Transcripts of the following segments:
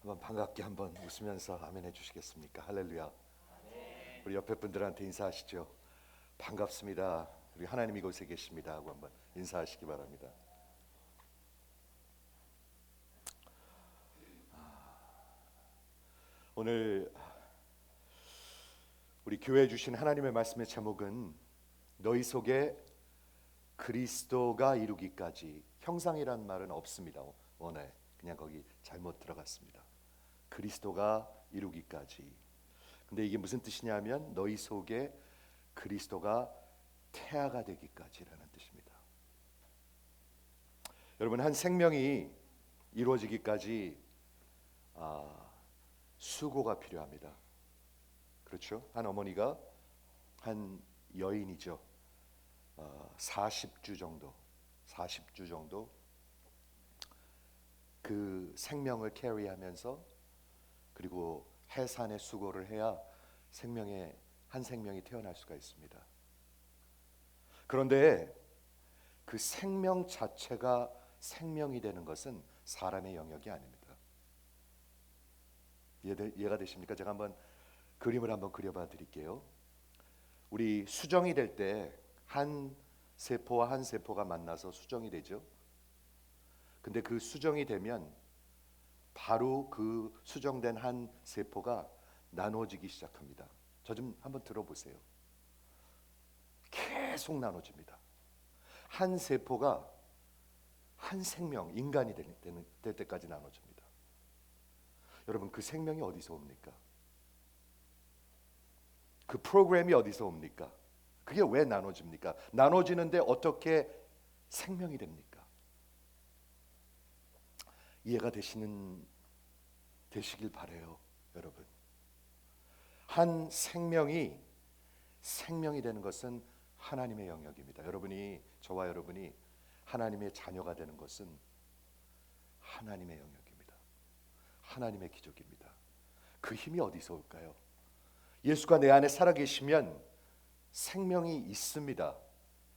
한번 반갑게 한번 웃으면서 아멘 해주시겠습니까? 할렐루야. 우리 옆에 분들한테 인사하시죠. 반갑습니다. 우리 하나님 이곳에 계십니다 하고 한번 인사하시기 바랍니다. 오늘 우리 교회에 주신 하나님의 말씀의 제목은 너희 속에 그리스도가 이루기까지. 형상이란 말은 없습니다. 원에 그냥 거기 잘못 들어갔습니다. 그리스도가 이루기까지. 근데 이게 무슨 뜻이냐면 너희 속에 그리스도가 태아가 되기까지라는 뜻입니다. 여러분, 한 생명이 이루어지기까지 수고가 필요합니다. 그렇죠? 한 어머니가 한 여인이죠. 40주 정도 그 생명을 캐리하면서 그리고 해산의 수고를 해야 한 생명이 태어날 수가 있습니다. 그런데 그 생명 자체가 생명이 되는 것은 사람의 영역이 아닙니다. 이해가 되십니까? 제가 한번 그림을 한번 그려봐 드릴게요. 우리 수정이 될 때 한 세포와 한 세포가 만나서 수정이 되죠. 근데 그 수정이 되면 바로 그 수정된 한 세포가 나눠지기 시작합니다. 저 좀 한번 들어보세요. 계속 나눠집니다. 한 세포가 한 생명, 인간이 될 때까지 나눠집니다. 여러분, 그 생명이 어디서 옵니까? 그 프로그램이 어디서 옵니까? 그게 왜 나눠집니까? 나눠지는데 어떻게 생명이 됩니까? 이해가 되시길 바래요, 여러분. 한 생명이 되는 것은 하나님의 영역입니다. 저와 여러분이 하나님의 자녀가 되는 것은 하나님의 영역입니다. 하나님의 기적입니다. 그 힘이 어디서 올까요? 예수가 내 안에 살아계시면 생명이 있습니다.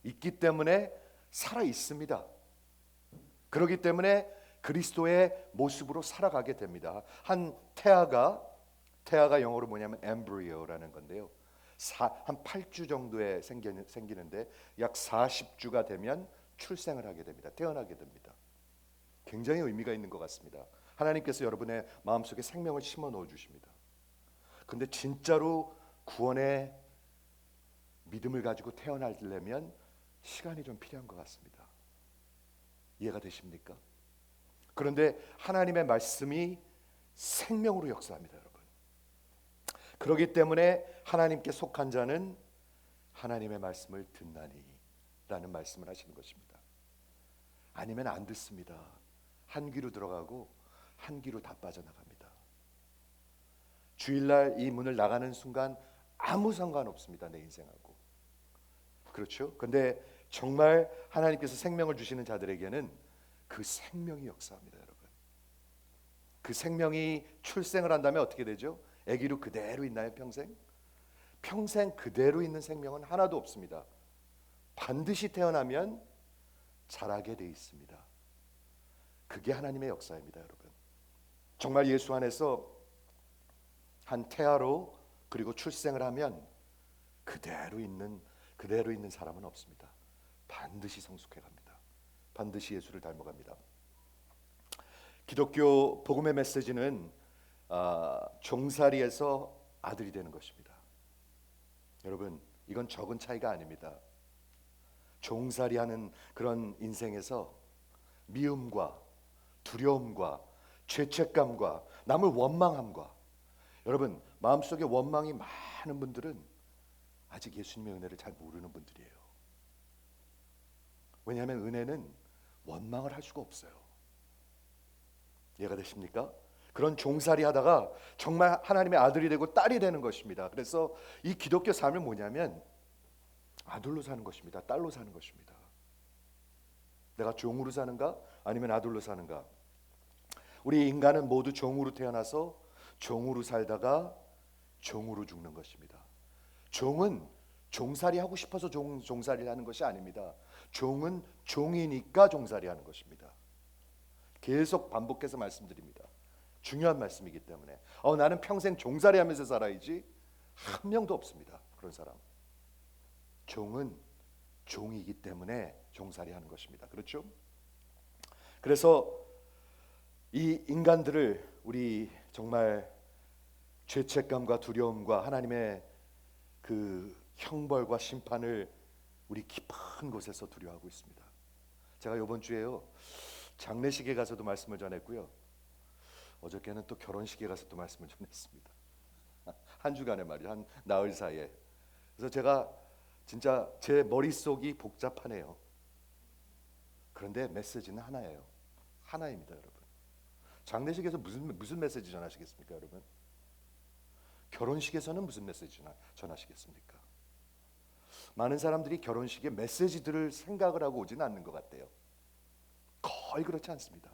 있기 때문에 살아 있습니다. 그렇기 때문에 그리스도의 모습으로 살아가게 됩니다. 한 태아가 영어로 뭐냐면 엠브리오라는 건데요. 한 8주 정도에 생기는데 약 40주가 되면 출생을 하게 됩니다. 태어나게 됩니다. 굉장히 의미가 있는 것 같습니다. 하나님께서 여러분의 마음속에 생명을 심어 넣어 주십니다. 근데 진짜로 구원의 믿음을 가지고 태어나려면 시간이 좀 필요한 것 같습니다. 이해가 되십니까? 그런데 하나님의 말씀이 생명으로 역사합니다, 여러분. 그렇기 때문에 하나님께 속한 자는 하나님의 말씀을 듣나니 라는 말씀을 하시는 것입니다. 아니면 안 듣습니다. 한 귀로 들어가고 한 귀로 다 빠져나갑니다. 주일날 이 문을 나가는 순간 아무 상관없습니다, 내 인생하고. 그렇죠? 근데 정말 하나님께서 생명을 주시는 자들에게는 그 생명이 역사합니다, 여러분. 그 생명이 출생을 한다면 어떻게 되죠? 아기로 그대로 있나요, 평생? 평생 그대로 있는 생명은 하나도 없습니다. 반드시 태어나면 자라게 돼 있습니다. 그게 하나님의 역사입니다, 여러분. 정말 예수 안에서 한 태아로 그리고 출생을 하면 그대로 있는 사람은 없습니다. 반드시 성숙해 갑니다. 반드시 예수를 닮아갑니다. 기독교 복음의 메시지는 종살이에서 아들이 되는 것입니다. 여러분, 이건 적은 차이가 아닙니다. 종살이하는 그런 인생에서 미움과 두려움과 죄책감과 남을 원망함과, 여러분, 마음속에 원망이 많은 분들은 아직 예수님의 은혜를 잘 모르는 분들이에요. 왜냐하면 은혜는 원망을 할 수가 없어요. 이해가 되십니까? 그런 종살이 하다가 정말 하나님의 아들이 되고 딸이 되는 것입니다. 그래서 이 기독교 삶은 뭐냐면 아들로 사는 것입니다. 딸로 사는 것입니다. 내가 종으로 사는가 아니면 아들로 사는가? 우리 인간은 모두 종으로 태어나서 종으로 살다가 종으로 죽는 것입니다. 종은 종살이 하고 싶어서 종살이를 하는 것이 아닙니다. 종은 종이니까 종살이 하는 것입니다. 계속 반복해서 말씀드립니다. 중요한 말씀이기 때문에 나는 평생 종살이하면서 살아야지. 한 명도 없습니다. 그런 사람. 종은 종이기 때문에 종살이하는 것입니다. 그렇죠? 그래서 이 인간들을 우리 정말 죄책감과 두려움과 하나님의 그 형벌과 심판을 우리 깊은 곳에서 두려워하고 있습니다. 제가 이번 주에요 장례식에 가서도 말씀을 전했고요, 어저께는 또 결혼식에 가서 또 말씀을 전했습니다. 한 주간에 말이죠, 한 나흘 사이에. 그래서 제가 진짜 제 머릿속이 복잡하네요. 그런데 메시지는 하나예요. 하나입니다, 여러분. 장례식에서 무슨 메시지 전하시겠습니까, 여러분? 결혼식에서는 무슨 메시지 전하시겠습니까? 많은 사람들이 결혼식에 메시지들을 생각을 하고 오지는 않는 것 같아요. 거의 그렇지 않습니다.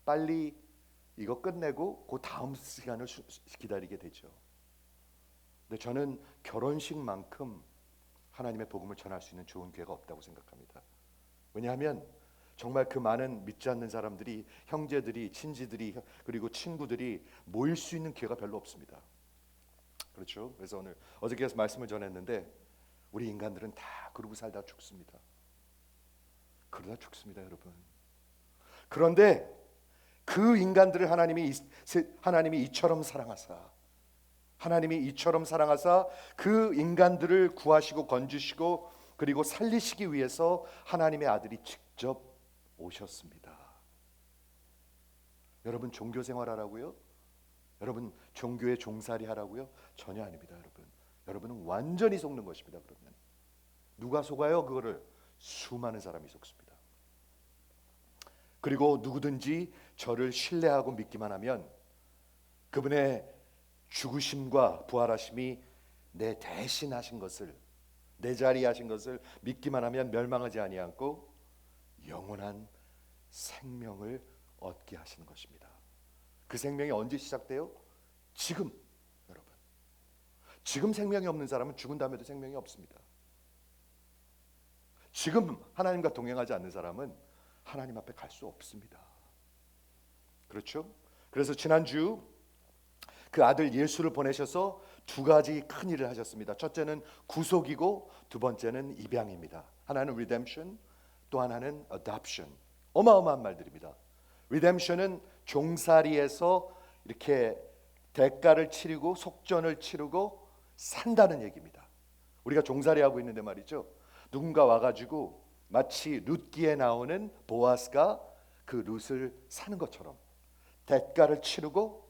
빨리 이거 끝내고 그 다음 시간을 기다리게 되죠. 근데 저는 결혼식만큼 하나님의 복음을 전할 수 있는 좋은 기회가 없다고 생각합니다. 왜냐하면 정말 그 많은 믿지 않는 사람들이, 형제들이, 친지들이, 그리고 친구들이 모일 수 있는 기회가 별로 없습니다. 그렇죠? 그래서 어저께 말씀을 전했는데 우리 인간들은 다 그러고 살다 죽습니다. 그러다 죽습니다, 여러분. 그런데 그 인간들을 하나님이 이처럼 사랑하사, 그 인간들을 구하시고 건지시고 그리고 살리시기 위해서 하나님의 아들이 직접 오셨습니다. 여러분 종교 생활하라고요? 여러분 종교에 종살이 하라고요? 전혀 아닙니다, 여러분. 여러분은 완전히 속는 것입니다. 그러면 누가 속아요? 그거를 수많은 사람이 속습니다. 그리고 누구든지 저를 신뢰하고 믿기만 하면 그분의 죽으심과 부활하심이 내 대신 하신 것을, 내 자리에 하신 것을 믿기만 하면 멸망하지 아니하고 영원한 생명을 얻게 하시는 것입니다. 그 생명이 언제 시작돼요? 지금, 여러분. 지금 생명이 없는 사람은 죽은 다음에도 생명이 없습니다. 지금 하나님과 동행하지 않는 사람은 하나님 앞에 갈 수 없습니다. 그렇죠? 그래서 지난주 그 아들 예수를 보내셔서 두 가지 큰 일을 하셨습니다. 첫째는 구속이고 두 번째는 입양입니다. 하나는 redemption, 또 하나는 adoption. 어마어마한 말들입니다. redemption은 종살이에서 이렇게 대가를 치르고 속전을 치르고 산다는 얘기입니다. 우리가 종살이하고 있는데 말이죠, 누군가 와가지고 마치 룻기에 나오는 보아스가 그 룻을 사는 것처럼 대가를 치르고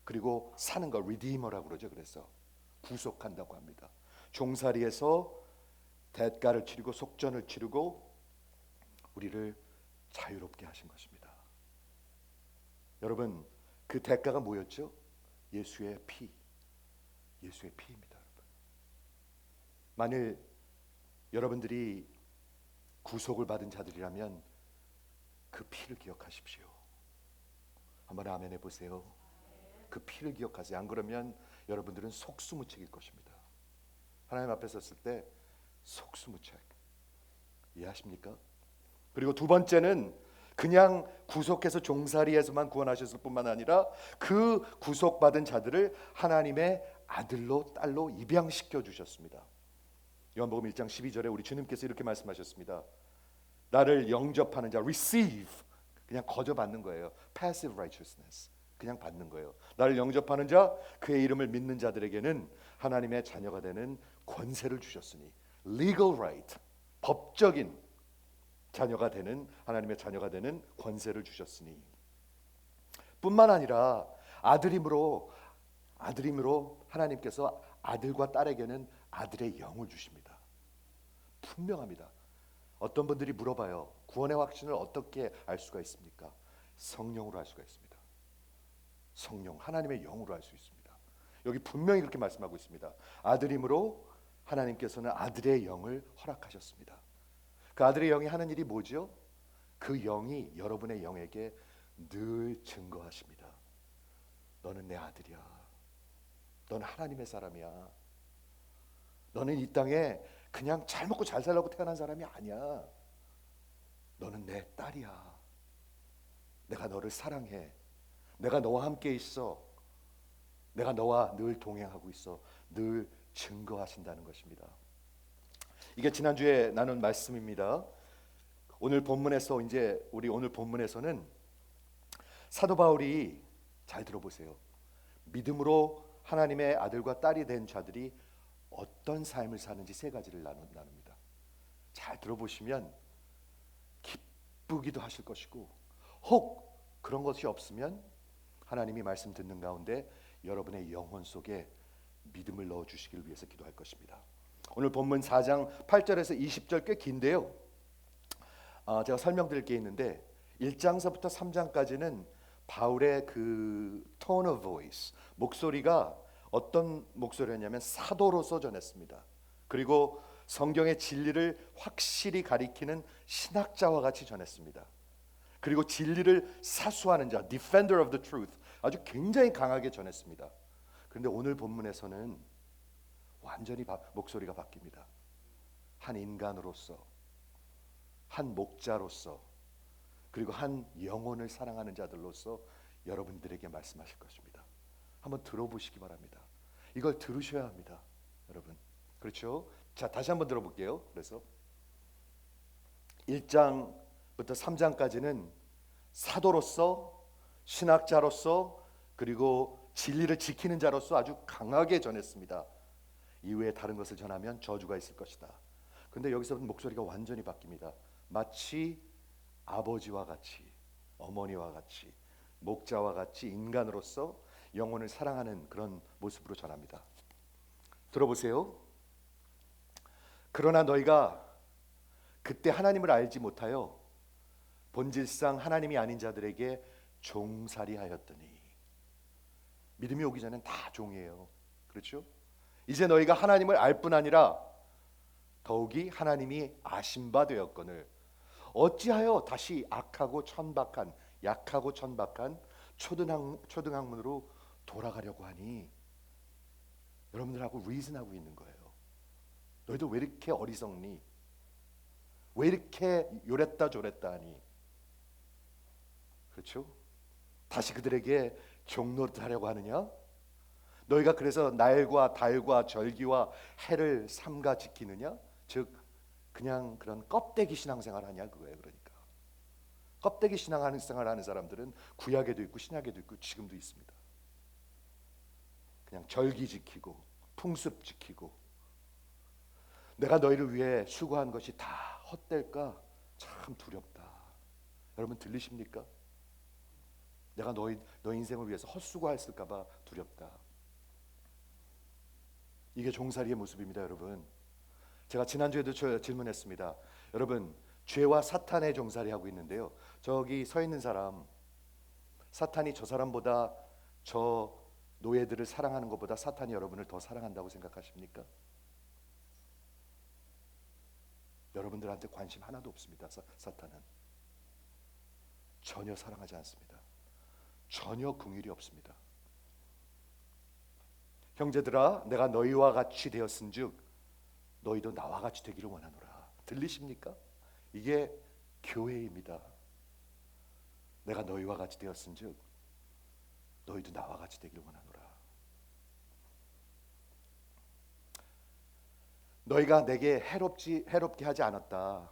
그리고 사는 거, 리디머라고 그러죠. 그래서 구속한다고 합니다. 종살이에서 대가를 치르고 속전을 치르고 우리를 자유롭게 하신 것입니다. 여러분 그 대가가 뭐였죠? 예수의 피, 예수의 피입니다. 여러분. 만일 여러분들이 구속을 받은 자들이라면 그 피를 기억하십시오. 한번 아멘 해보세요. 그 피를 기억하세요. 안 그러면 여러분들은 속수무책일 것입니다. 하나님 앞에 섰을 때 속수무책. 이해하십니까? 그리고 두 번째는 그냥 구속해서 종살이에서만 구원하셨을 뿐만 아니라 그 구속받은 자들을 하나님의 아들로 딸로 입양시켜 주셨습니다. 요한복음 1장 12절에 우리 주님께서 이렇게 말씀하셨습니다. 나를 영접하는 자, receive, 그냥 거저 받는 거예요. passive righteousness, 그냥 받는 거예요. 나를 영접하는 자, 그의 이름을 믿는 자들에게는 하나님의 자녀가 되는 권세를 주셨으니, legal right, 법적인 자녀가 되는, 하나님의 자녀가 되는 권세를 주셨으니, 뿐만 아니라 아들임으로 하나님께서 아들과 딸에게는 아들의 영을 주십니다. 분명합니다. 어떤 분들이 물어봐요. 구원의 확신을 어떻게 알 수가 있습니까? 성령으로 알 수가 있습니다. 성령, 하나님의 영으로 알 수 있습니다. 여기 분명히 그렇게 말씀하고 있습니다. 아들임으로 하나님께서는 아들의 영을 허락하셨습니다. 그 아들의 영이 하는 일이 뭐죠? 그 영이 여러분의 영에게 늘 증거하십니다. 너는 내 아들이야. 너는 하나님의 사람이야. 너는 이 땅에 그냥 잘 먹고 잘 살라고 태어난 사람이 아니야. 너는 내 딸이야. 내가 너를 사랑해. 내가 너와 함께 있어. 내가 너와 늘 동행하고 있어. 늘 증거하신다는 것입니다. 이게 지난주에 나눈 말씀입니다. 오늘 본문에서 우리 오늘 본문에서는 사도 바울이, 잘 들어보세요, 믿음으로 하나님의 아들과 딸이 된 자들이 어떤 삶을 사는지 세 가지를 나눕니다. 잘 들어보시면 기쁘기도 하실 것이고, 혹 그런 것이 없으면 하나님이 말씀 듣는 가운데 여러분의 영혼 속에 믿음을 넣어 주시기를 위해서 기도할 것입니다. 오늘 본문 4장 8절에서 20절 꽤 긴데요. 제가 설명드릴 게 있는데 1장서부터 3장까지는 바울의 그 tone of voice, 목소리가 어떤 목소리였냐면 사도로서 전했습니다. 그리고 성경의 진리를 확실히 가리키는 신학자와 같이 전했습니다. 그리고 진리를 사수하는 자, defender of the truth, 아주 굉장히 강하게 전했습니다. 그런데 오늘 본문에서는 완전히 목소리가 바뀝니다. 한 인간으로서, 한 목자로서, 그리고 한 영혼을 사랑하는 자들로서 여러분들에게 말씀하실 것입니다. 한번 들어보시기 바랍니다. 이걸 들으셔야 합니다, 여러분. 그렇죠? 자, 다시 한번 들어볼게요. 그래서 1장부터 3장까지는 사도로서, 신학자로서, 그리고 진리를 지키는 자로서 아주 강하게 전했습니다. 이외에 다른 것을 전하면 저주가 있을 것이다. 그런데 여기서부터 목소리가 완전히 바뀝니다. 마치 아버지와 같이, 어머니와 같이, 목자와 같이 인간으로서 영혼을 사랑하는 그런 모습으로 전합니다. 들어보세요. 그러나 너희가 그때 하나님을 알지 못하여 본질상 하나님이 아닌 자들에게 종살이하였더니, 믿음이 오기 전엔 다 종이에요. 그렇죠? 이제 너희가 하나님을 알 뿐 아니라 더욱이 하나님이 아신 바 되었거늘 어찌하여 다시 약하고 천박한 초등학문으로 돌아가려고 하니? 여러분들하고 리즌하고 있는 거예요. 너희도 왜 이렇게 어리석니? 왜 이렇게 요랬다 저랬다 하니? 그렇죠? 다시 그들에게 종노릇하려고 하느냐? 너희가 그래서 날과 달과 절기와 해를 삼가 지키느냐? 즉 그냥 그런 껍데기 신앙생활 하냐 그거예요. 그러니까 껍데기 신앙생활 하는 사람들은 구약에도 있고 신약에도 있고 지금도 있습니다. 그냥 절기 지키고 풍습 지키고, 내가 너희를 위해 수고한 것이 다 헛될까 참 두렵다. 여러분 들리십니까? 내가 너 인생을 위해서 헛수고했을까 봐 두렵다. 이게 종살이의 모습입니다, 여러분. 제가 지난주에도 질문했습니다. 여러분, 죄와 사탄의 종살이하고 있는데요. 저기 서 있는 사람, 사탄이 저 사람보다, 저 노예들을 사랑하는 것보다 사탄이 여러분을 더 사랑한다고 생각하십니까? 여러분들한테 관심 하나도 없습니다. 사탄은 전혀 사랑하지 않습니다. 전혀 긍휼이 없습니다. 형제들아, 내가 너희와 같이 되었은즉 너희도 나와 같이 되기를 원하노라. 들리십니까? 이게 교회입니다. 내가 너희와 같이 되었은즉 너희도 나와 같이 되기를 원하노라. 너희가 내게 해롭게 하지 않았다.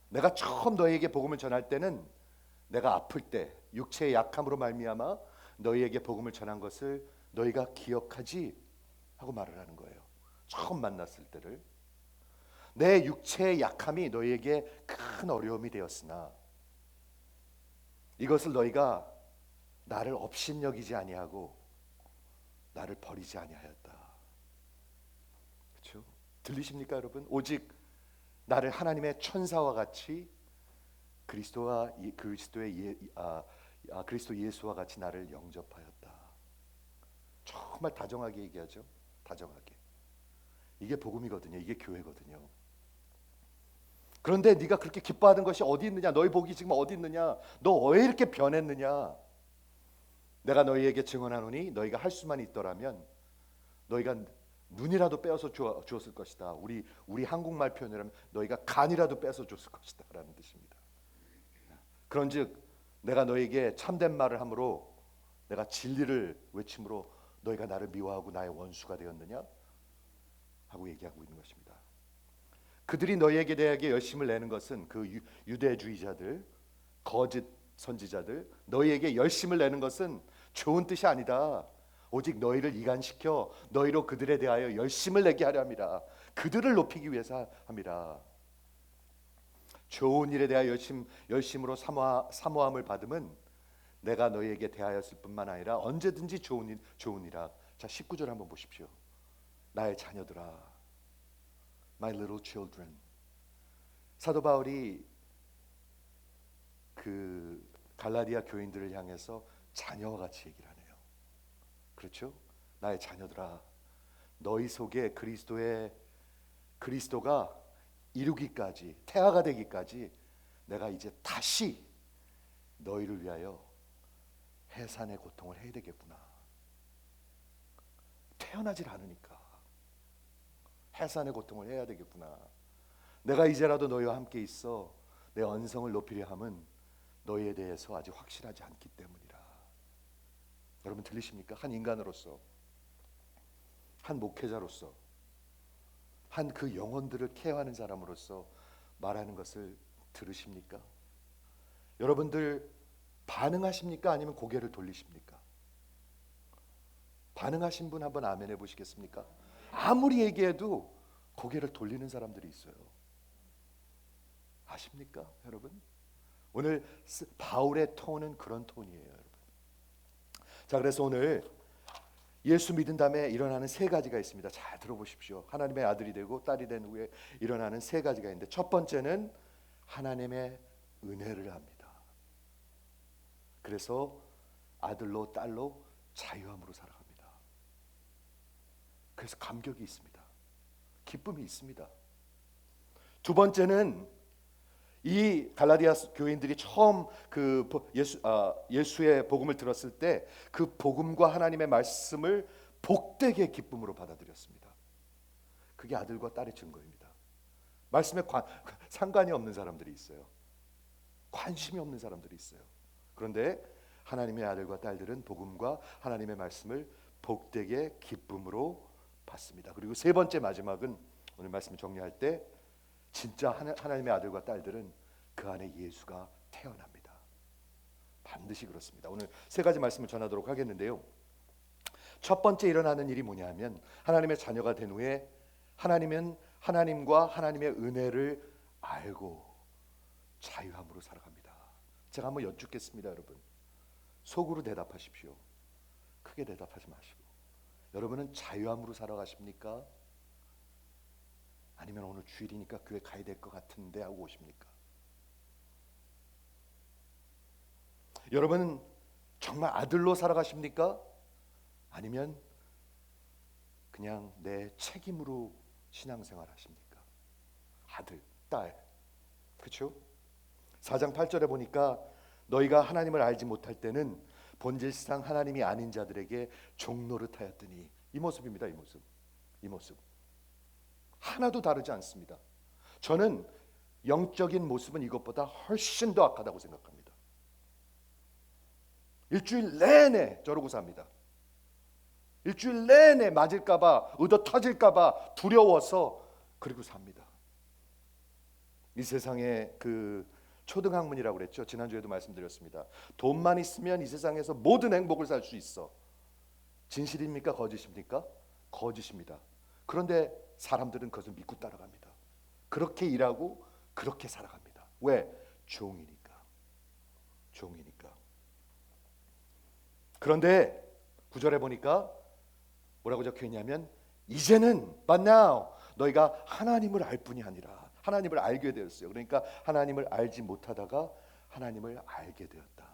내가 처음 너희에게 복음을 전할 때는 내가 아플 때 육체의 약함으로 말미암아 너희에게 복음을 전한 것을 너희가 기억하지 하고 말을 하는 거예요. 처음 만났을 때를. 내 육체의 약함이 너희에게 큰 어려움이 되었으나 이것을 너희가 나를 업신여기지 아니하고 나를 버리지 아니하였다. 그렇죠? 들리십니까, 여러분? 오직 나를 하나님의 천사와 같이 그리스도 예수와 같이 나를 영접하였다. 정말 다정하게 얘기하죠. 다정하게. 이게 복음이거든요. 이게 교회거든요. 그런데 네가 그렇게 기뻐하는 것이 어디 있느냐? 너희 복이 지금 어디 있느냐? 너 왜 이렇게 변했느냐? 내가 너희에게 증언하노니 너희가 할 수만 있더라면 너희가 눈이라도 빼어서 주었을 것이다. 우리 한국말 표현이라면 너희가 간이라도 빼서 줬을 것이다 라는 뜻입니다. 그런즉 내가 너희에게 참된 말을 함으로 내가 진리를 외침으로 너희가 나를 미워하고 나의 원수가 되었느냐 하고 얘기하고 있는 것입니다. 그들이 너희에게 대하여 열심을 내는 것은 그 유대주의자들, 거짓 선지자들, 너희에게 열심을 내는 것은 좋은 뜻이 아니다. 오직 너희를 이간시켜 너희로 그들에 대하여 열심을 내게 하려 함이라. 그들을 높이기 위해서 함이라. 좋은 일에 대하여 열심으로 사모함을 받음은 내가 너희에게 대하였을 뿐만 아니라 언제든지 좋으니라. 자, 19절 한번 보십시오. 나의 자녀들아, my little children. 사도 바울이 그 갈라디아 교인들을 향해서 자녀와 같이 얘기를 하네요. 그렇죠? 나의 자녀들아, 너희 속에 그리스도가 이루기까지, 태아가 되기까지 내가 이제 다시 너희를 위하여 해산의 고통을 해야 되겠구나. 태어나질 않으니까 해산의 고통을 해야 되겠구나. 내가 이제라도 너희와 함께 있어 내 언성을 높이려 함은 너희에 대해서 아직 확실하지 않기 때문이라. 여러분 들리십니까? 한 인간으로서, 한 목회자로서, 한 그 영혼들을 케어하는 사람으로서 말하는 것을 들으십니까? 여러분들 반응하십니까? 아니면 고개를 돌리십니까? 반응하신 분 한번 아멘 해보시겠습니까? 아무리 얘기해도 고개를 돌리는 사람들이 있어요. 아십니까, 여러분? 오늘 바울의 톤은 그런 톤이에요, 여러분. 자, 그래서 오늘 예수 믿은 다음에 일어나는 세 가지가 있습니다. 잘 들어보십시오. 하나님의 아들이 되고 딸이 된 후에 일어나는 세 가지가 있는데, 첫 번째는 하나님의 은혜를 합니다. 그래서 아들로 딸로 자유함으로 살아갑니다. 그래서 감격이 있습니다. 기쁨이 있습니다. 두 번째는 이 갈라디아 교인들이 처음 그 예수의 복음을 들었을 때 그 복음과 하나님의 말씀을 복되게 기쁨으로 받아들였습니다. 그게 아들과 딸의 증거입니다. 말씀에 상관이 없는 사람들이 있어요. 관심이 없는 사람들이 있어요. 그런데 하나님의 아들과 딸들은 복음과 하나님의 말씀을 복되게 기쁨으로 받습니다. 그리고 세 번째 마지막은 오늘 말씀 정리할 때 진짜 하나님의 아들과 딸들은 그 안에 예수가 태어납니다. 반드시 그렇습니다. 오늘 세 가지 말씀을 전하도록 하겠는데요. 첫 번째 일어나는 일이 뭐냐 하면 하나님의 자녀가 된 후에 하나님은 하나님과 하나님의 은혜를 알고 자유함으로 살아갑니다. 제가 한번 여쭙겠습니다, 여러분. 속으로 대답하십시오. 크게 대답하지 마시고. 여러분은 자유함으로 살아가십니까? 아니면 오늘 주일이니까 교회 가야 될 것 같은데 하고 오십니까? 여러분은 정말 아들로 살아가십니까? 아니면 그냥 내 책임으로 신앙생활 하십니까? 아들, 딸. 그렇죠? 4장 8절에 보니까 너희가 하나님을 알지 못할 때는 본질상 하나님이 아닌 자들에게 종노릇하였더니, 이 모습입니다. 이 모습 하나도 다르지 않습니다. 저는 영적인 모습은 이것보다 훨씬 더 악하다고 생각합니다. 일주일 내내 저러고 삽니다. 일주일 내내 맞을까봐, 얻어 터질까봐 두려워서 그리고 삽니다. 이 세상에 그 초등학문이라고 그랬죠. 지난주에도 말씀드렸습니다. 돈만 있으면 이 세상에서 모든 행복을 살 수 있어. 진실입니까? 거짓입니까? 거짓입니다. 그런데 사람들은 그것을 믿고 따라갑니다. 그렇게 일하고 그렇게 살아갑니다. 왜? 종이니까. 그런데 9절에 보니까 뭐라고 적혀 있냐면 이제는 but now 너희가 하나님을 알 뿐이 아니라 하나님을 알게 되었어요. 그러니까 하나님을 알지 못하다가 하나님을 알게 되었다.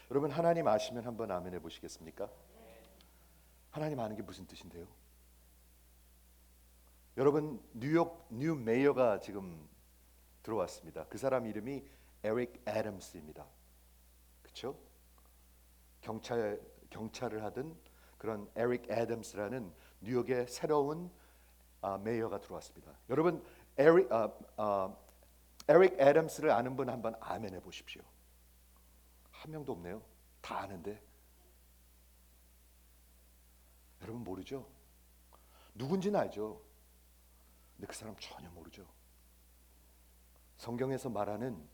여러분 하나님 아시면 한번 아멘 해보시겠습니까? 하나님 아는 게 무슨 뜻인데요? 여러분 뉴 메이어가 지금 들어왔습니다. 그 사람 이름이 에릭 애덤스입니다. 그렇죠? 경찰을 하던 그런 에릭 애덤스라는 뉴욕의 새로운 메이어가 들어왔습니다. 여러분 에릭 애덤스를 아는 분 한번 아멘 해보십시오. 한 명도 없네요. 다 아는데 모르죠. 누군지는 알죠. 근데 그 사람 전혀 모르죠. 성경에서 말하는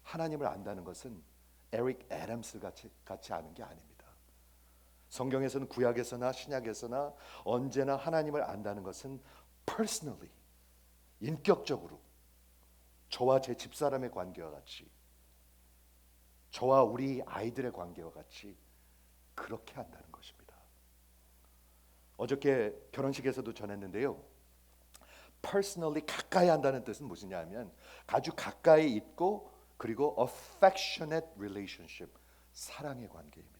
하나님을 안다는 것은 에릭 애덤스 같이 아는 게 아닙니다. 성경에서는 구약에서나 신약에서나 언제나 하나님을 안다는 것은 personally, 인격적으로 저와 제 집사람의 관계와 같이, 저와 우리 아이들의 관계와 같이 그렇게 한다는 것입니다. 어저께 결혼식에서도 전했는데요. personally 가까이 한다는 뜻은 무엇이냐 하면 아주 가까이 있고 그리고 affectionate relationship, 사랑의 관계입니다.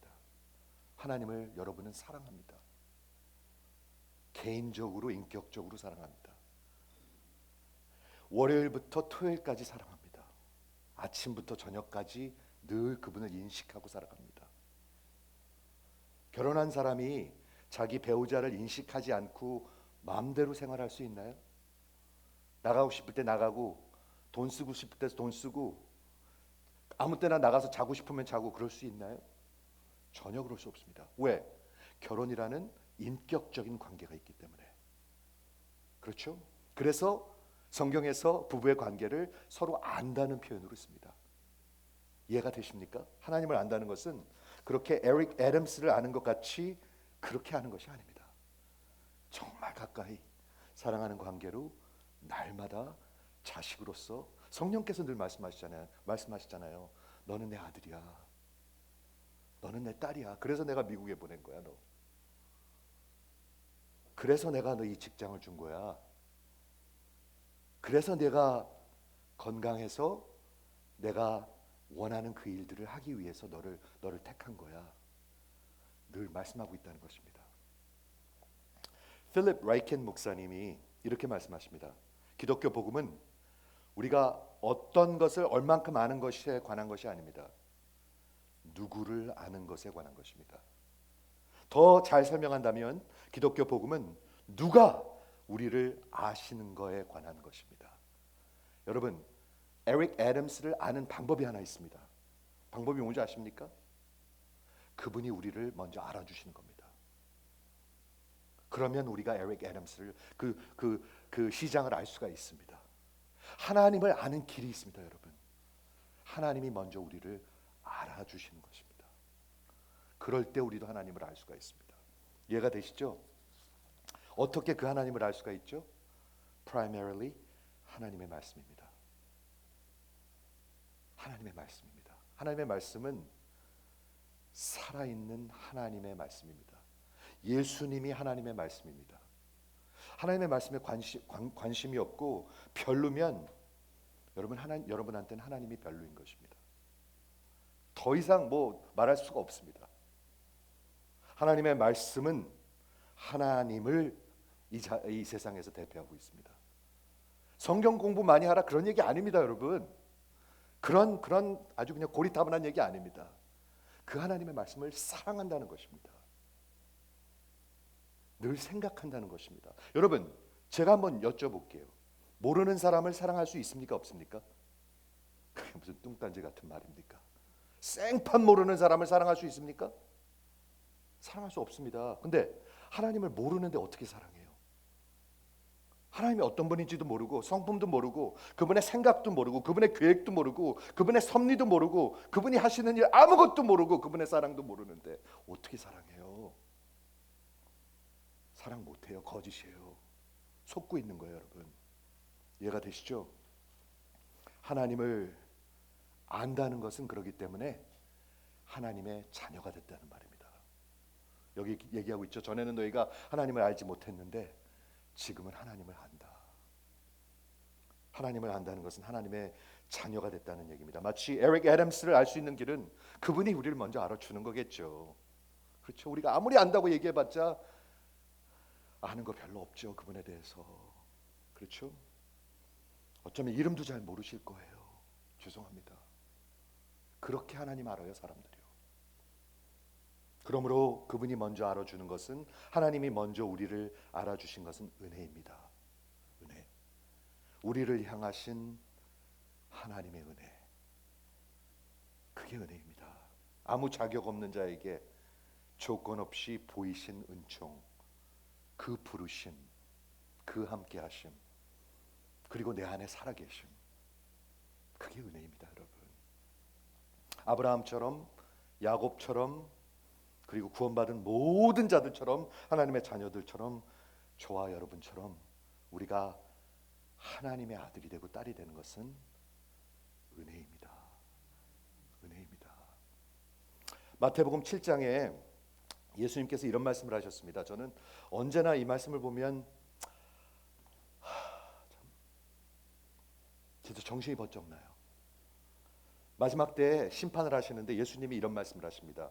하나님을 여러분은 사랑합니다. 개인적으로 인격적으로 사랑합니다. 월요일부터 토요일까지 사랑합니다. 아침부터 저녁까지 늘 그분을 인식하고 살아갑니다. 결혼한 사람이 자기 배우자를 인식하지 않고 마음대로 생활할 수 있나요? 나가고 싶을 때 나가고 돈 쓰고 싶을 때 돈 쓰고 아무 때나 나가서 자고 싶으면 자고 그럴 수 있나요? 전혀 그럴 수 없습니다. 왜? 결혼이라는 인격적인 관계가 있기 때문에. 그렇죠? 그래서 성경에서 부부의 관계를 서로 안다는 표현으로 씁니다. 이해가 되십니까? 하나님을 안다는 것은 그렇게 에릭 애덤스를 아는 것 같이 그렇게 하는 것이 아닙니다. 정말 가까이 사랑하는 관계로 날마다 자식으로서 성령께서 늘 말씀하시잖아요. 너는 내 아들이야. 너는 내 딸이야. 그래서 내가 미국에 보낸 거야, 너. 그래서 내가 너 이 직장을 준 거야. 그래서 내가 건강해서 내가 원하는 그 일들을 하기 위해서 너를 택한 거야. 늘 말씀하고 있다는 것입니다. 필립 라이켄 목사님이 이렇게 말씀하십니다. 기독교 복음은 우리가 어떤 것을 얼만큼 아는 것에 관한 것이 아닙니다. 누구를 아는 것에 관한 것입니다. 더 잘 설명한다면 기독교 복음은 누가 우리를 아시는 거에 관한 것입니다. 여러분, 에릭 애덤스를 아는 방법이 하나 있습니다. 방법이 뭔지 아십니까? 그분이 우리를 먼저 알아주시는 겁니다. 그러면 우리가 에릭 애덤스를 그 시장을 알 수가 있습니다. 하나님을 아는 길이 있습니다, 여러분. 하나님이 먼저 우리를 알아주시는 것입니다. 그럴 때 우리도 하나님을 알 수가 있습니다. 이해가 되시죠? 어떻게 그 하나님을 알 수가 있죠? Primarily 하나님의 말씀입니다. 하나님의 말씀입니다. 하나님의 말씀은 살아있는 하나님의 말씀입니다. 예수님이 하나님의 말씀입니다. 하나님의 말씀에 관심이 없고 별로면 여러분한테는 하나님이 별로인 것입니다. 더 이상 말할 수가 없습니다. 하나님의 말씀은 하나님을 이 세상에서 대표하고 있습니다. 성경 공부 많이 하라 그런 얘기 아닙니다, 여러분. 그런 아주 그냥 고리타분한 얘기 아닙니다. 그 하나님의 말씀을 사랑한다는 것입니다. 늘 생각한다는 것입니다. 여러분, 제가 한번 여쭤볼게요. 모르는 사람을 사랑할 수 있습니까, 없습니까? 그게 무슨 뚱딴지 같은 말입니까? 생판 모르는 사람을 사랑할 수 있습니까? 사랑할 수 없습니다. 근데 하나님을 모르는데 어떻게 사랑해요? 하나님이 어떤 분인지도 모르고 성품도 모르고 그분의 생각도 모르고 그분의 계획도 모르고 그분의 섭리도 모르고 그분이 하시는 일 아무것도 모르고 그분의 사랑도 모르는데 어떻게 사랑해요? 사랑 못해요. 거짓이에요. 속고 있는 거예요, 여러분. 이해가 되시죠? 하나님을 안다는 것은 그렇기 때문에 하나님의 자녀가 됐다는 말입니다. 여기 얘기하고 있죠. 전에는 너희가 하나님을 알지 못했는데 지금은 하나님을 안다. 하나님을 안다는 것은 하나님의 자녀가 됐다는 얘기입니다. 마치 에릭 애덤스를 알 수 있는 길은 그분이 우리를 먼저 알아주는 거겠죠. 그렇죠. 우리가 아무리 안다고 얘기해봤자 아는 거 별로 없죠. 그분에 대해서. 그렇죠. 어쩌면 이름도 잘 모르실 거예요. 죄송합니다. 그렇게 하나님 알아요, 사람들이요. 그러므로 그분이 먼저 알아주는 것은, 하나님이 먼저 우리를 알아주신 것은 은혜입니다. 은혜. 우리를 향하신 하나님의 은혜. 그게 은혜입니다. 아무 자격 없는 자에게 조건 없이 보이신 은총. 그 부르심, 그 함께하심, 그리고 내 안에 살아계심, 그게 은혜입니다, 여러분. 아브라함처럼, 야곱처럼, 그리고 구원받은 모든 자들처럼, 하나님의 자녀들처럼, 저와 여러분처럼 우리가 하나님의 아들이 되고 딸이 되는 것은 은혜입니다. 은혜입니다. 마태복음 7장에 예수님께서 이런 말씀을 하셨습니다. 저는 언제나 이 말씀을 보면 진짜 정신이 번쩍 나요. 마지막 때에 심판을 하시는데 예수님이 이런 말씀을 하십니다.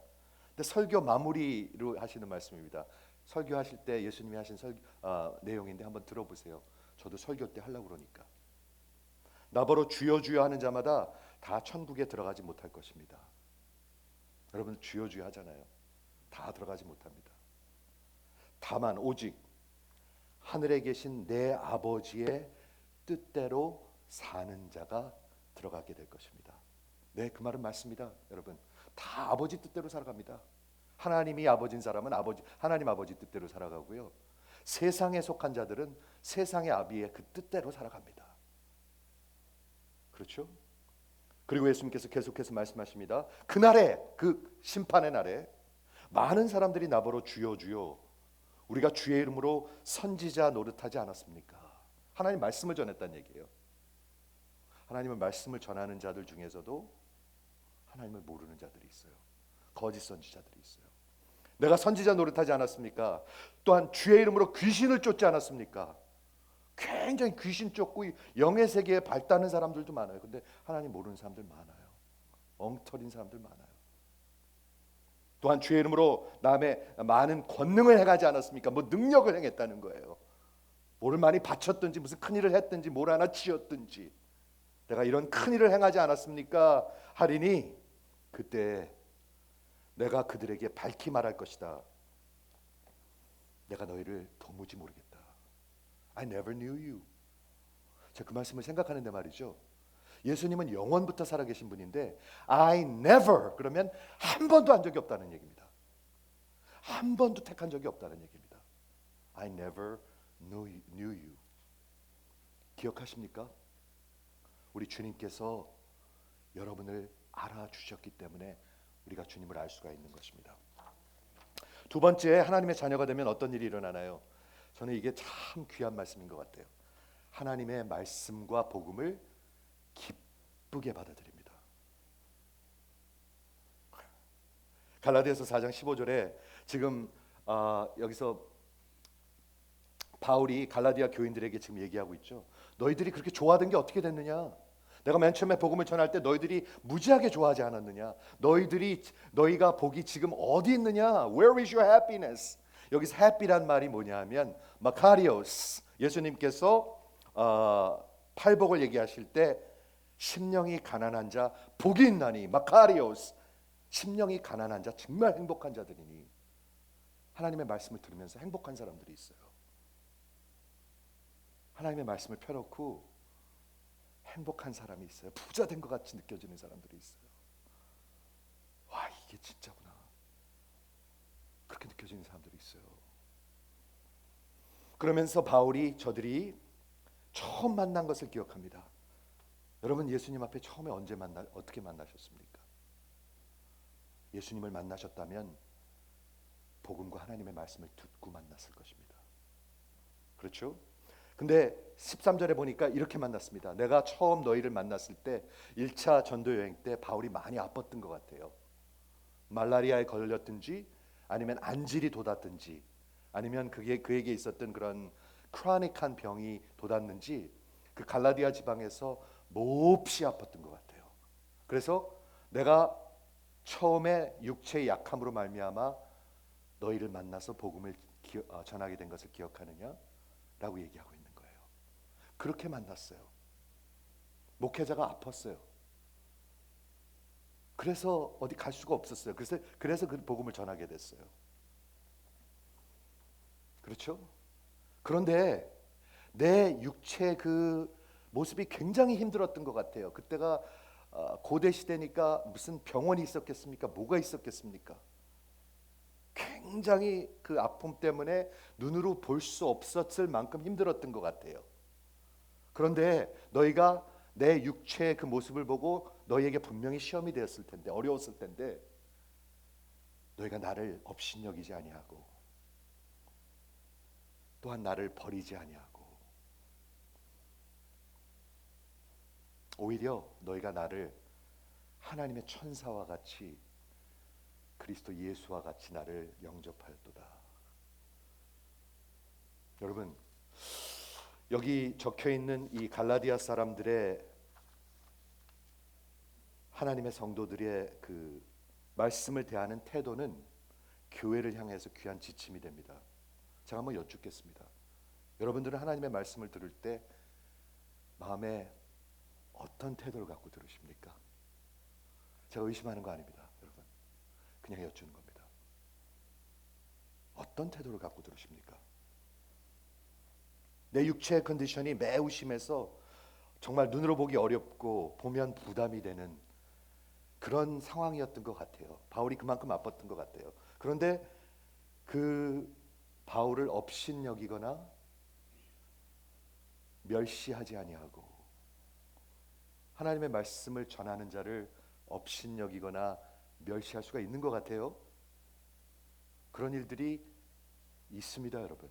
근데 설교 마무리로 하시는 말씀입니다. 설교하실 때 예수님이 하신 내용인데 한번 들어보세요. 저도 설교 때 하려고 그러니까. 나더러 주여 주여 하는 자마다 다 천국에 들어가지 못할 것입니다. 여러분 주여 주여 하잖아요. 다 들어가지 못합니다. 다만 오직 하늘에 계신 내 아버지의 뜻대로 사는 자가 들어가게 될 것입니다. 네, 그 말은 맞습니다. 여러분 다 아버지 뜻대로 살아갑니다. 하나님이 아버지인 사람은 하나님 아버지 뜻대로 살아가고요. 세상에 속한 자들은 세상의 아비의 그 뜻대로 살아갑니다. 그렇죠? 그리고 예수님께서 계속해서 말씀하십니다. 그날에, 그 심판의 날에 많은 사람들이 나보러 주여 주여, 우리가 주의 이름으로 선지자 노릇하지 않았습니까? 하나님 말씀을 전했다는 얘기예요. 하나님의 말씀을 전하는 자들 중에서도 하나님을 모르는 자들이 있어요. 거짓 선지자들이 있어요. 내가 선지자 노릇하지 않았습니까? 또한 주의 이름으로 귀신을 쫓지 않았습니까? 굉장히 귀신 쫓고 영의 세계에 발다는 사람들도 많아요. 근데 하나님 모르는 사람들 많아요. 엉터린 사람들 많아요. 또한 주의 이름으로 남의 많은 권능을 행하지 않았습니까? 뭐 능력을 행했다는 거예요. 뭐를 많이 바쳤든지 무슨 큰일을 했든지 뭘 하나 지었든지 내가 이런 큰일을 행하지 않았습니까? 하리니 그때 내가 그들에게 밝히 말할 것이다. 내가 너희를 도무지 모르겠다. I never knew you. 제가 그 말씀을 생각하는데 말이죠. 예수님은 영원부터 살아계신 분인데 I never 그러면 한 번도 한 적이 없다는 얘기입니다. 한 번도 택한 적이 없다는 얘기입니다. I never knew you. 기억하십니까? 우리 주님께서 여러분을 알아주셨기 때문에 우리가 주님을 알 수가 있는 것입니다. 두 번째, 하나님의 자녀가 되면 어떤 일이 일어나나요? 저는 이게 참 귀한 말씀인 것 같아요. 하나님의 말씀과 복음을 기쁘게 받아들입니다. 갈라디아서 4장 15절에 지금 여기서 바울이 갈라디아 교인들에게 지금 얘기하고 있죠. 너희들이 그렇게 좋아하던 게 어떻게 됐느냐? 내가 맨 처음에 복음을 전할 때 너희들이 무지하게 좋아하지 않았느냐? 너희가 복이 지금 어디 있느냐? Where is your happiness? 여기서 happy란 말이 뭐냐 하면 마카리오스. 예수님께서 팔복을 얘기하실 때 심령이 가난한 자 복이 있나니 마카리오스. 심령이 가난한 자 정말 행복한 자들이니. 하나님의 말씀을 들으면서 행복한 사람들이 있어요. 하나님의 말씀을 펴놓고 행복한 사람이 있어요. 부자 된 것 같이 느껴지는 사람들이 있어요. 와, 이게 진짜구나. 그렇게 느껴지는 사람들이 있어요. 그러면서 바울이 저들이 처음 만난 것을 기억합니다. 여러분 예수님 앞에 처음에 어떻게 만나셨습니까? 예수님을 만나셨다면 복음과 하나님의 말씀을 듣고 만났을 것입니다. 그렇죠? 근데 13절에 보니까 이렇게 만났습니다. 내가 처음 너희를 만났을 때 1차 전도 여행 때 바울이 많이 아팠던 것 같아요. 말라리아에 걸렸든지 아니면 안질이 돋았든지 아니면 그에게 있었던 그런 크로닉한 병이 돋았는지 그 갈라디아 지방에서 몹시 아팠던 것 같아요. 그래서 내가 처음에 육체의 약함으로 말미암아 너희를 만나서 복음을 전하게 된 것을 기억하느냐? 라고 얘기하고 있는 거예요. 그렇게 만났어요. 목회자가 아팠어요. 그래서 어디 갈 수가 없었어요. 그래서 그 복음을 전하게 됐어요. 그렇죠? 그런데 내 육체 그 모습이 굉장히 힘들었던 것 같아요. 그때가 고대 시대니까 무슨 병원이 있었겠습니까? 뭐가 있었겠습니까? 굉장히 그 아픔 때문에 눈으로 볼 수 없었을 만큼 힘들었던 것 같아요. 그런데 너희가 내 육체의 그 모습을 보고 너희에게 분명히 시험이 되었을 텐데, 어려웠을 텐데, 너희가 나를 업신여기지 아니하고 또한 나를 버리지 아니하고 오히려 너희가 나를 하나님의 천사와 같이 그리스도 예수와 같이 나를 영접하였도다. 여러분, 여기 적혀 있는 이 갈라디아 사람들의, 하나님의 성도들의 그 말씀을 대하는 태도는 교회를 향해서 귀한 지침이 됩니다. 제가 한번 여쭙겠습니다. 여러분들은 하나님의 말씀을 들을 때 마음에 어떤 태도를 갖고 들으십니까? 제가 의심하는 거 아닙니다, 여러분. 그냥 여쭈는 겁니다. 어떤 태도를 갖고 들으십니까? 내 육체의 컨디션이 매우 심해서 정말 눈으로 보기 어렵고 보면 부담이 되는 그런 상황이었던 것 같아요. 바울이 그만큼 아팠던 것 같아요. 그런데 그 바울을 업신여기거나 멸시하지 아니하고 하나님의 말씀을 전하는 자를 업신여기거나 멸시할 수가 있는 것 같아요. 그런 일들이 있습니다, 여러분.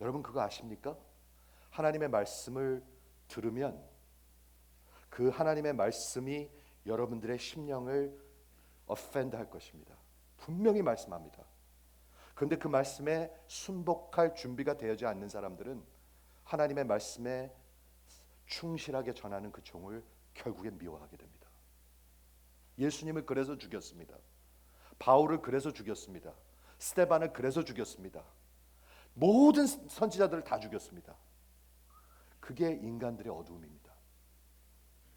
여러분 그거 아십니까? 하나님의 말씀을 들으면 그 하나님의 말씀이 여러분들의 심령을 offend 할 것입니다. 분명히 말씀합니다. 그런데 그 말씀에 순복할 준비가 되어지 않는 사람들은 하나님의 말씀에 충실하게 전하는 그 종을 결국엔 미워하게 됩니다. 예수님을 그래서 죽였습니다. 바울을 그래서 죽였습니다. 스데반을 그래서 죽였습니다. 모든 선지자들을 다 죽였습니다. 그게 인간들의 어두움입니다.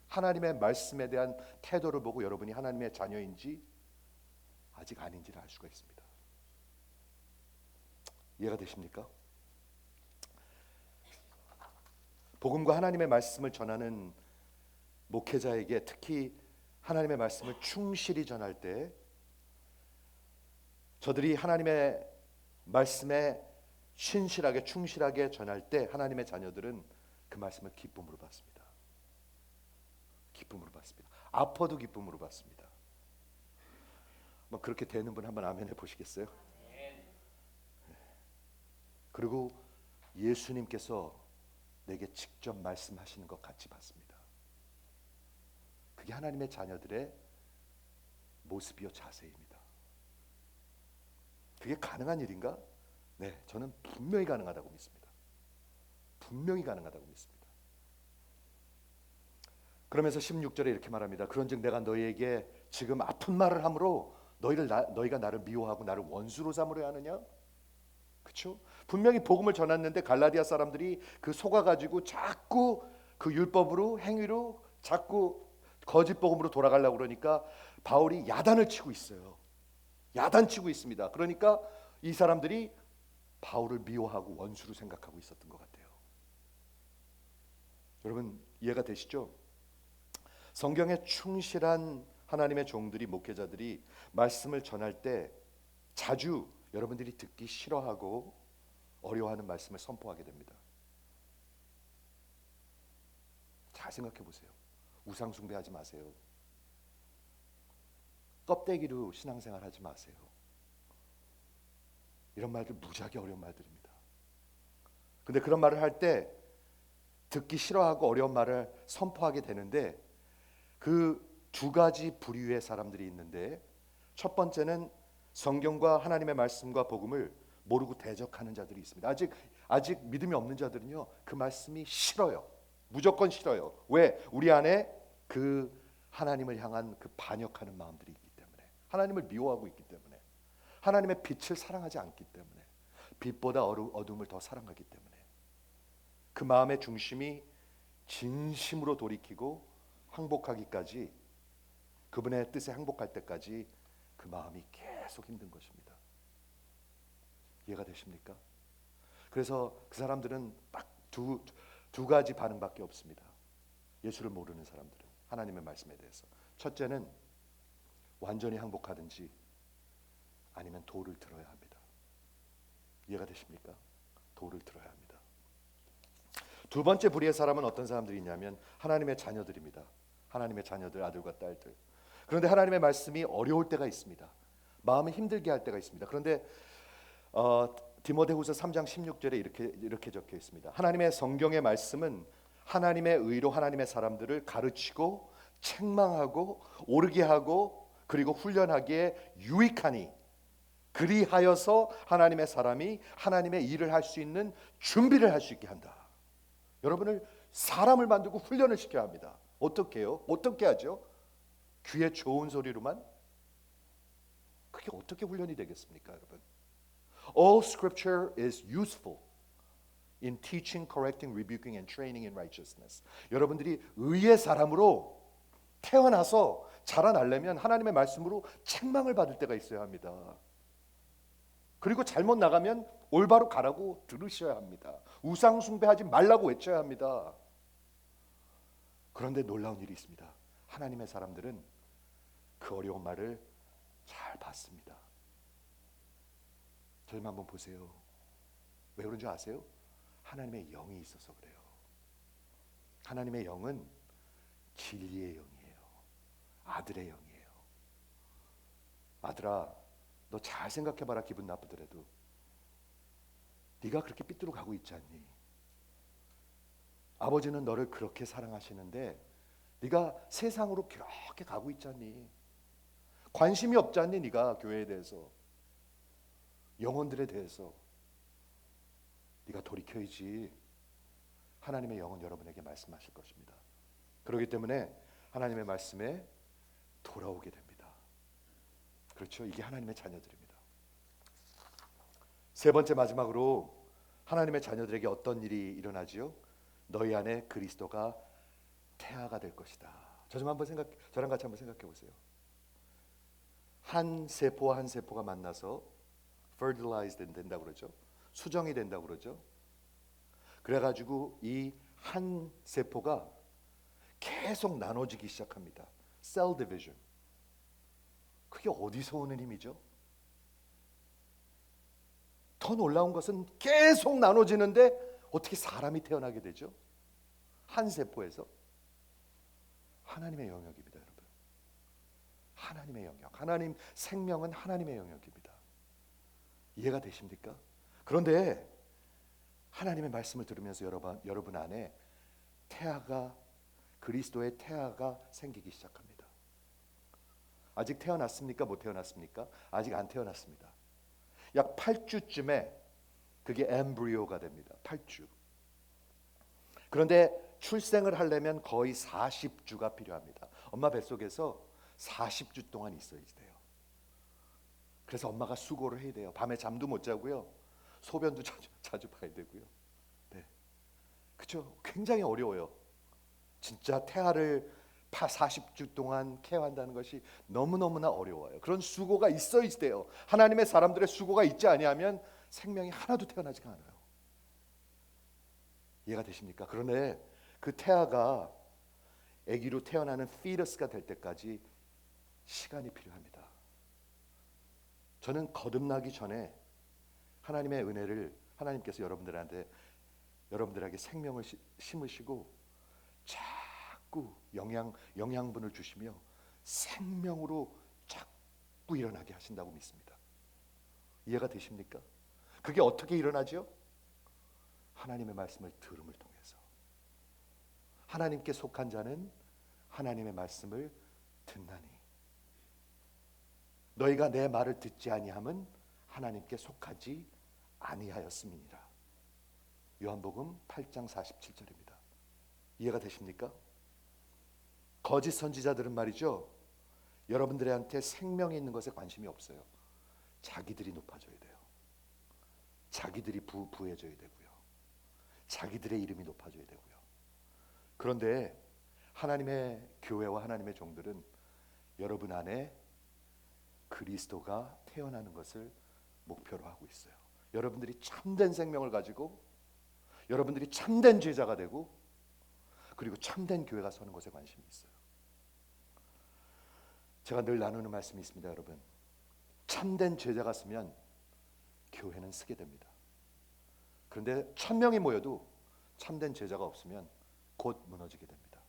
하나님의 말씀에 대한 태도를 보고 여러분이 하나님의 자녀인지 아직 아닌지를 알 수가 있습니다. 이해가 되십니까? 복음과 하나님의 말씀을 전하는 목회자에게 특히 하나님의 말씀을 충실히 전할 때 저들이 하나님의 말씀에 신실하게 충실하게 전할 때 하나님의 자녀들은 그 말씀을 기쁨으로 받습니다. 기쁨으로 받습니다. 아파도 기쁨으로 받습니다. 뭐 그렇게 되는 분 한번 아멘 해보시겠어요? 그리고 예수님께서 내게 직접 말씀하시는 것 같이 받습니다. 그게 하나님의 자녀들의 모습이요 자세입니다. 그게 가능한 일인가? 네, 저는 분명히 가능하다고 믿습니다. 분명히 가능하다고 믿습니다. 그러면서 16절에 이렇게 말합니다. 그런즉 내가 너희에게 지금 아픈 말을 함으로 너희가 나를 미워하고 나를 원수로 삼으려 하느냐? 그렇죠? 분명히 복음을 전했는데 갈라디아 사람들이 그 속아가지고 자꾸 그 율법으로 행위로 자꾸 거짓 복음으로 돌아가려고 그러니까 바울이 야단을 치고 있어요. 야단치고 있습니다. 그러니까 이 사람들이 바울을 미워하고 원수로 생각하고 있었던 것 같아요. 여러분 이해가 되시죠? 성경에 충실한 하나님의 종들이, 목회자들이 말씀을 전할 때 자주 여러분들이 듣기 싫어하고 어려워하는 말씀을 선포하게 됩니다. 잘 생각해 보세요. 우상 숭배하지 마세요. 껍데기로 신앙생활 하지 마세요. 이런 말들 무지하게 어려운 말들입니다. 근데 그런 말을 할 때 듣기 싫어하고 어려운 말을 선포하게 되는데 그 두 가지 부류의 사람들이 있는데 첫 번째는 성경과 하나님의 말씀과 복음을 모르고 대적하는 자들이 있습니다. 아직 믿음이 없는 자들은요 그 말씀이 싫어요. 무조건 싫어요. 왜? 우리 안에 그 하나님을 향한 그 반역하는 마음들이 있기 때문에, 하나님을 미워하고 있기 때문에, 하나님의 빛을 사랑하지 않기 때문에, 빛보다 어둠을 더 사랑하기 때문에 그 마음의 중심이 진심으로 돌이키고 항복하기까지, 그분의 뜻에 항복할 때까지 그 마음이 계속 힘든 것입니다. 이해가 되십니까? 그래서 그 사람들은 딱 두 가지 반응밖에 없습니다. 예수를 모르는 사람들은 하나님의 말씀에 대해서. 첫째는 완전히 항복하든지 아니면 도를 들어야 합니다. 이해가 되십니까? 도를 들어야 합니다. 두 번째 부류의 사람은 어떤 사람들이 있냐면 하나님의 자녀들입니다. 하나님의 자녀들, 아들과 딸들. 그런데 하나님의 말씀이 어려울 때가 있습니다. 마음을 힘들게 할 때가 있습니다. 그런데 디모데후서 3장 16절에 이렇게 적혀 있습니다. 하나님의 성경의 말씀은 하나님의 의로 하나님의 사람들을 가르치고 책망하고 오르게 하고 그리고 훈련하기에 유익하니 그리하여서 하나님의 사람이 하나님의 일을 할 수 있는 준비를 할 수 있게 한다. 여러분을 사람을 만들고 훈련을 시켜야 합니다. 어떻게 해요? 어떻게 하죠? 귀에 좋은 소리로만? 그게 어떻게 훈련이 되겠습니까, 여러분? All scripture is useful in teaching, correcting, rebuking and training in righteousness. 여러분들이 의의 사람으로 태어나서 자라나려면 하나님의 말씀으로 책망을 받을 때가 있어야 합니다. 그리고 잘못 나가면 올바로 가라고 들으셔야 합니다. 우상 숭배하지 말라고 외쳐야 합니다. 그런데 놀라운 일이 있습니다. 하나님의 사람들은 그 어려운 말을 잘 받습니다. 저희만 한번 보세요. 왜 그런 줄 아세요? 하나님의 영이 있어서 그래요. 하나님의 영은 진리의 영이에요. 아들의 영이에요. 아들아, 너 잘 생각해봐라. 기분 나쁘더라도 네가 그렇게 삐뚤어 가고 있지 않니? 아버지는 너를 그렇게 사랑하시는데 네가 세상으로 그렇게 가고 있지 않니? 관심이 없지 않니? 네가 교회에 대해서, 영혼들에 대해서. 네가 돌이켜야지. 하나님의 영은 여러분에게 말씀하실 것입니다. 그렇기 때문에 하나님의 말씀에 돌아오게 됩니다. 그렇죠? 이게 하나님의 자녀들입니다. 세 번째, 마지막으로 하나님의 자녀들에게 어떤 일이 일어나지요? 너희 안에 그리스도가 태아가 될 것이다. 저랑 같이 한번 생각해 보세요. 한 세포와 한 세포가 만나서 fertilized 된다고 그러죠. 수정이 된다고 그러죠. 그래가지고 이 한 세포가 계속 나눠지기 시작합니다. Cell division. 그게 어디서 오는 힘이죠? 더 놀라운 것은 계속 나눠지는데 어떻게 사람이 태어나게 되죠? 한 세포에서. 하나님의 영역입니다, 여러분. 하나님의 영역. 하나님 생명은 하나님의 영역입니다. 이해가 되십니까? 그런데 하나님의 말씀을 들으면서 여러분 안에 태아가, 그리스도의 태아가 생기기 시작합니다. 아직 태어났습니까? 못 태어났습니까? 아직 안 태어났습니다. 약 8주쯤에 그게 엠브리오가 됩니다. 8주. 그런데 출생을 하려면 거의 40주가 필요합니다. 엄마 뱃속에서 40주 동안 있어야 돼요. 그래서 엄마가 수고를 해야 돼요. 밤에 잠도 못 자고요. 소변도 자주 봐야 되고요. 네, 그렇죠? 굉장히 어려워요. 진짜 태아를 40주 동안 케어한다는 것이 너무너무나 어려워요. 그런 수고가 있어야 돼요. 하나님의 사람들의 수고가 있지 아니하면 생명이 하나도 태어나지가 않아요. 이해가 되십니까? 그런데 그 태아가 아기로 태어나는 피터스가 될 때까지 시간이 필요합니다. 저는 거듭나기 전에 하나님의 은혜를, 하나님께서 여러분들에게 생명을 심으시고 자꾸 영양분을 주시며 생명으로 자꾸 일어나게 하신다고 믿습니다. 이해가 되십니까? 그게 어떻게 일어나죠? 하나님의 말씀을 들음을 통해서. 하나님께 속한 자는 하나님의 말씀을 듣나니 너희가 내 말을 듣지 아니함은 하나님께 속하지 아니하였음이니라. 요한복음 8장 47절입니다. 이해가 되십니까? 거짓 선지자들은 말이죠, 여러분들한테 생명이 있는 것에 관심이 없어요. 자기들이 높아져야 돼요. 자기들이 부해져야 되고요. 자기들의 이름이 높아져야 되고요. 그런데 하나님의 교회와 하나님의 종들은 여러분 안에 그리스도가 태어나는 것을 목표로 하고 있어요. 여러분들이 참된 생명을 가지고 여러분들이 참된 제자가 되고 그리고 참된 교회가 서는 것에 관심이 있어요. 제가 늘 나누는 말씀이 있습니다, 여러분. 참된 제자가 쓰면 교회는 쓰게 됩니다. 그런데 1000명이 모여도 참된 제자가 없으면 곧 무너지게 됩니다.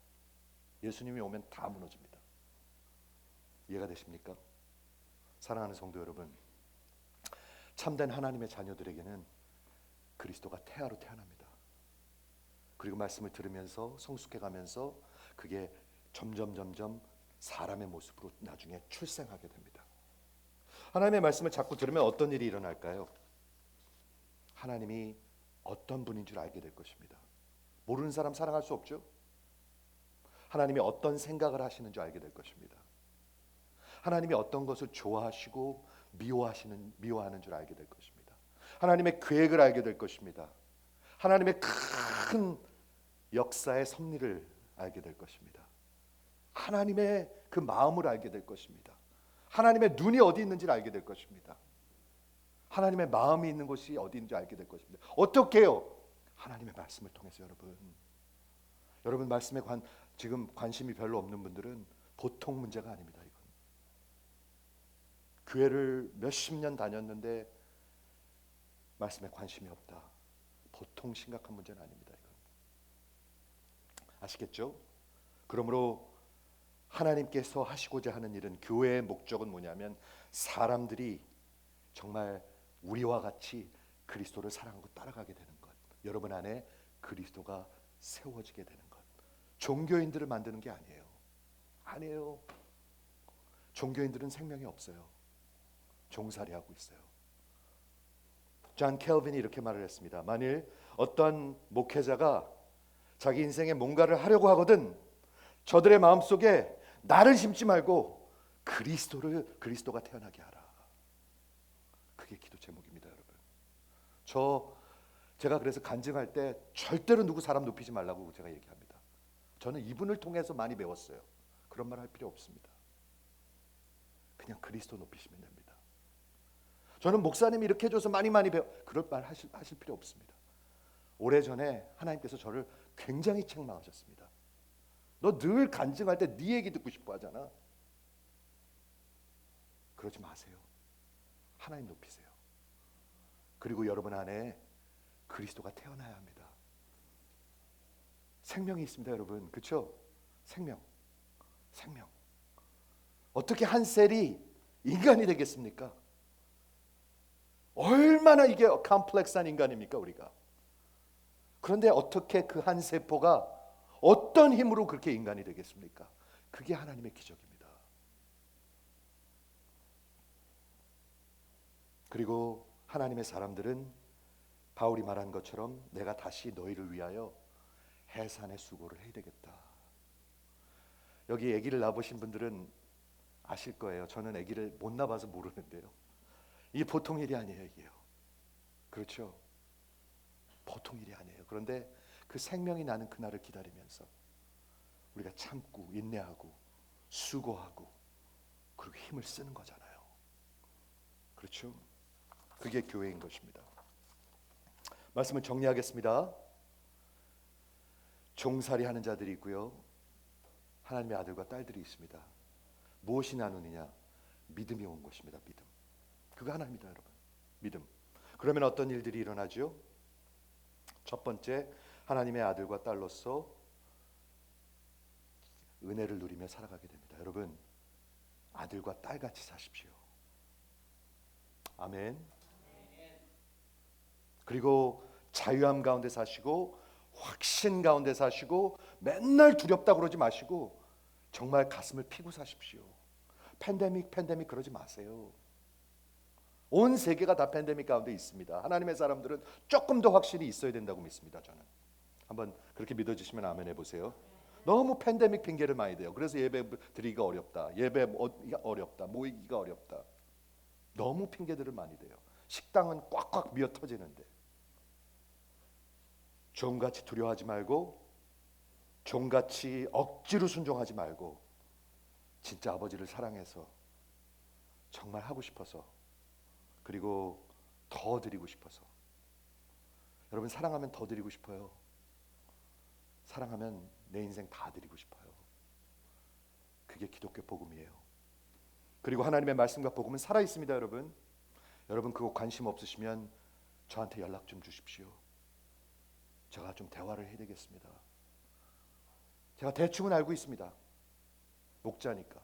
예수님이 오면 다 무너집니다. 이해가 되십니까? 사랑하는 성도 여러분, 참된 하나님의 자녀들에게는 그리스도가 태아로 태어납니다. 그리고 말씀을 들으면서 성숙해가면서 그게 점점 사람의 모습으로 나중에 출생하게 됩니다. 하나님의 말씀을 자꾸 들으면 어떤 일이 일어날까요? 하나님이 어떤 분인 줄 알게 될 것입니다. 모르는 사람 사랑할 수 없죠? 하나님이 어떤 생각을 하시는 줄 알게 될 것입니다. 하나님이 어떤 것을 좋아하시고 미워하는 줄 알게 될 것입니다. 하나님의 계획을 알게 될 것입니다. 하나님의 큰 역사의 섭리를 알게 될 것입니다. 하나님의 그 마음을 알게 될 것입니다. 하나님의 눈이 어디 있는지를 알게 될 것입니다. 하나님의 마음이 있는 곳이 어디 있는지 알게 될 것입니다. 어떻게 해요? 하나님의 말씀을 통해서. 여러분 말씀에 지금 관심이 별로 없는 분들은 보통 문제가 아닙니다. 이건 교회를 몇십 년 다녔는데 말씀에 관심이 없다. 보통 심각한 문제는 아닙니다. 이건 아시겠죠? 그러므로 하나님께서 하시고자 하는 일은, 교회의 목적은 뭐냐면 사람들이 정말 우리와 같이 그리스도를 사랑하고 따라가게 되는 것, 여러분 안에 그리스도가 세워지게 되는 것. 종교인들을 만드는 게 아니에요. 종교인들은 생명이 없어요. 종살이하고 있어요. 존 켈빈이 이렇게 말을 했습니다. 만일 어떤 목회자가 자기 인생에 뭔가를 하려고 하거든 저들의 마음속에 나를 심지 말고 그리스도가 태어나게 하라. 그게 기도 제목입니다, 여러분. 제가 그래서 간증할 때 절대로 누구 사람 높이지 말라고 제가 얘기합니다. 저는 이분을 통해서 많이 배웠어요. 그런 말 할 필요 없습니다. 그냥 그리스도 높이시면 됩니다. 저는 목사님이 이렇게 해줘서 많이 그럴 말 하실 필요 없습니다. 오래전에 하나님께서 저를 굉장히 책망하셨습니다. 너 늘 간증할 때 네 얘기 듣고 싶어 하잖아. 그러지 마세요. 하나님 높이세요. 그리고 여러분 안에 그리스도가 태어나야 합니다. 생명이 있습니다, 여러분. 그렇죠? 생명. 어떻게 한 셀이 인간이 되겠습니까? 얼마나 이게 컴플렉스한 인간입니까, 우리가? 그런데 어떻게 그 한 세포가 어떤 힘으로 그렇게 인간이 되겠습니까? 그게 하나님의 기적입니다. 그리고 하나님의 사람들은 바울이 말한 것처럼 내가 다시 너희를 위하여 해산의 수고를 해야 되겠다. 여기 아기를 낳으신 분들은 아실 거예요. 저는 아기를 못 낳아서 모르는데요. 이게 보통 일이 아니에요, 이게요. 그렇죠? 보통 일이 아니에요. 그런데 그 생명이 나는 그날을 기다리면서 우리가 참고 인내하고 수고하고 그리고 힘을 쓰는 거잖아요. 그렇죠? 그게 교회인 것입니다. 말씀을 정리하겠습니다. 종살이 하는 자들이 있고요, 하나님의 아들과 딸들이 있습니다. 무엇이 나누느냐? 믿음이 온 것입니다. 믿음. 그거 하나입니다, 여러분. 믿음. 그러면 어떤 일들이 일어나죠? 첫 번째, 하나님의 아들과 딸로서 은혜를 누리며 살아가게 됩니다. 여러분, 아들과 딸같이 사십시오. 아멘. 그리고 자유함 가운데 사시고 확신 가운데 사시고 맨날 두렵다 그러지 마시고 정말 가슴을 피고 사십시오. 팬데믹 그러지 마세요. 온 세계가 다 팬데믹 가운데 있습니다. 하나님의 사람들은 조금 더 확실히 있어야 된다고 믿습니다. 저는 한번 그렇게 믿어주시면 아멘 해보세요. 너무 팬데믹 핑계를 많이 대요. 그래서 예배 드리기가 어렵다, 예배 어렵다, 모이기가 어렵다, 너무 핑계들을 많이 대요. 식당은 꽉꽉 미어 터지는데. 종같이 두려워하지 말고 종같이 억지로 순종하지 말고 진짜 아버지를 사랑해서 정말 하고 싶어서, 그리고 더 드리고 싶어서. 여러분, 사랑하면 더 드리고 싶어요. 사랑하면 내 인생 다 드리고 싶어요. 그게 기독교 복음이에요. 그리고 하나님의 말씀과 복음은 살아 있습니다, 여러분. 여러분 그거 관심 없으시면 저한테 연락 좀 주십시오. 제가 좀 대화를 해야 되겠습니다. 제가 대충은 알고 있습니다. 목자니까.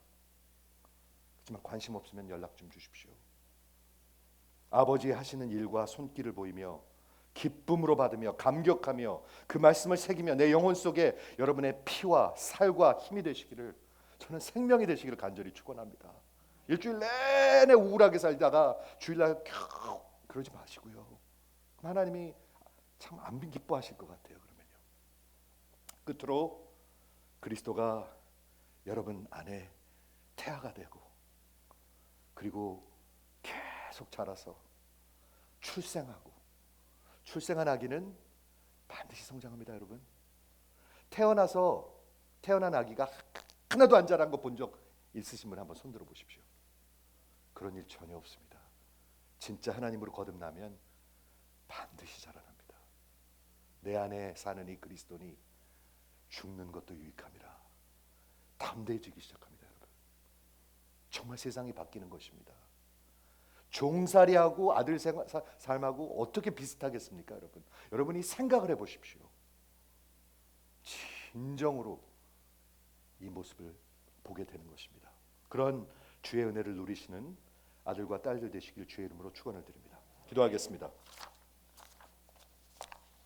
하지만 관심 없으면 연락 좀 주십시오. 아버지 하시는 일과 손길을 보이며 기쁨으로 받으며 감격하며 그 말씀을 새기며 내 영혼 속에 여러분의 피와 살과 힘이 되시기를, 저는 생명이 되시기를 간절히 축원합니다. 일주일 내내 우울하게 살다가 주일날 겨우 그러지 마시고요. 하나님이 참 안 기뻐하실 것 같아요. 그러면요. 끝으로 그리스도가 여러분 안에 태아가 되고 그리고 계속 자라서 출생하고, 출생한 아기는 반드시 성장합니다, 여러분. 태어난 아기가 하나도 안 자란 거 본 적 있으신 분 한번 손 들어 보십시오. 그런 일 전혀 없습니다. 진짜 하나님으로 거듭나면 반드시 자라납니다. 내 안에 사는 이 그리스도니 죽는 것도 유익함이라 담대해지기 시작합니다, 여러분. 정말 세상이 바뀌는 것입니다. 종살이하고 아들 삶하고 어떻게 비슷하겠습니까, 여러분? 여러분이 생각을 해보십시오. 진정으로 이 모습을 보게 되는 것입니다. 그런 주의 은혜를 누리시는 아들과 딸들 되시길 주의 이름으로 축원을 드립니다. 기도하겠습니다.